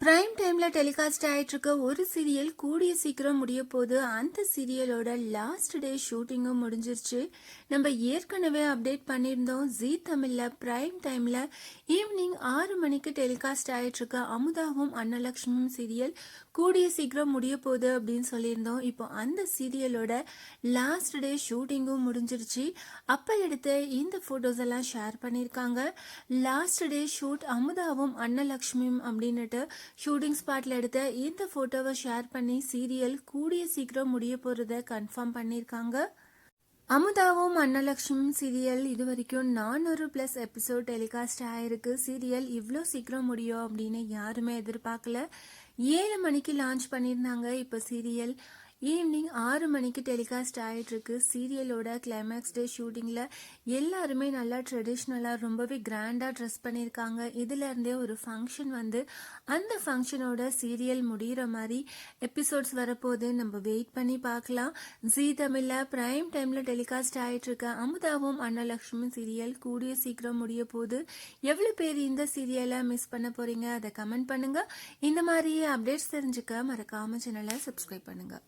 Prime டைம்ல telecast ஆயிட்டு இருக்க ஒரு சீரியல் கூடிய சீக்கிரம் முடிய போது. அந்த சீரியலோட லாஸ்ட் டே ஷூட்டிங்கும் முடிஞ்சிருச்சு. நம்ம ஏற்கனவே அப்டேட் பண்ணியிருந்தோம். ஜீ தமிழ்ல பிரைம் டைம்ல ஈவினிங் 6 மணிக்கு டெலிகாஸ்ட் ஆயிட்டு இருக்க அமுதாவும் அன்னலட்சுமியும் சீரியல் கூடிய சீக்கிரம் முடிய போகுது அப்படின்னு சொல்லியிருந்தோம். இப்போ அந்த சீரியலோட லாஸ்ட் டே ஷூட்டிங்கும் முடிஞ்சிருச்சு. அப்ப எடுத்த இந்த போட்டோஸ் எல்லாம் ஷேர் பண்ணியிருக்காங்க. லாஸ்ட் டே ஷூட் அமுதாவும் அன்னலட்சுமியும் அப்படின்னுட்டு ஷூட்டிங் ஸ்பாட்ல எடுத்த இந்த போட்டோவை ஷேர் பண்ணி சீரியல் கூடிய சீக்கிரம் முடிய போறத கன்ஃபார்ம் பண்ணியிருக்காங்க. அமுதாவும் அன்னலட்சுமி சீரியல் இது வரைக்கும் 400+ எபிசோட் டெலிகாஸ்ட் ஆயிருக்கு. சீரியல் இவ்வளோ சீக்கிரம் முடியும் அப்படின்னு யாருமே எதிர்பார்க்கல. 7 மணிக்கு லான்ச் பண்ணியிருந்தாங்க. இப்போ சீரியல் ஈவினிங் 6 மணிக்கு டெலிகாஸ்ட் ஆகிட்டு இருக்கு. சீரியலோட கிளைமேக்ஸ் டே ஷூட்டிங்கில் எல்லாருமே நல்லா ட்ரெடிஷ்னலாக ரொம்பவே கிராண்டாக ட்ரெஸ் பண்ணியிருக்காங்க. இதுலேருந்தே ஒரு ஃபங்க்ஷன் வந்து அந்த ஃபங்க்ஷனோட சீரியல் முடிகிற மாதிரி எபிசோட்ஸ் வரப்போகுது. நம்ம வெயிட் பண்ணி பார்க்கலாம். ஜீ தமிழில் பிரைம் டைமில் டெலிகாஸ்ட் ஆகிட்டு இருக்க அமுதாவும் அன்னலட்சுமி சீரியல் கூடிய சீக்கிரம் முடிய போகுது. எவ்வளோ பேர் இந்த சீரியலை மிஸ் பண்ண போகிறீங்க அதை கமெண்ட் பண்ணுங்கள். இந்த மாதிரி அப்டேட்ஸ் தெரிஞ்சுக்க மறக்காம சேனலை சப்ஸ்கிரைப் பண்ணுங்கள்.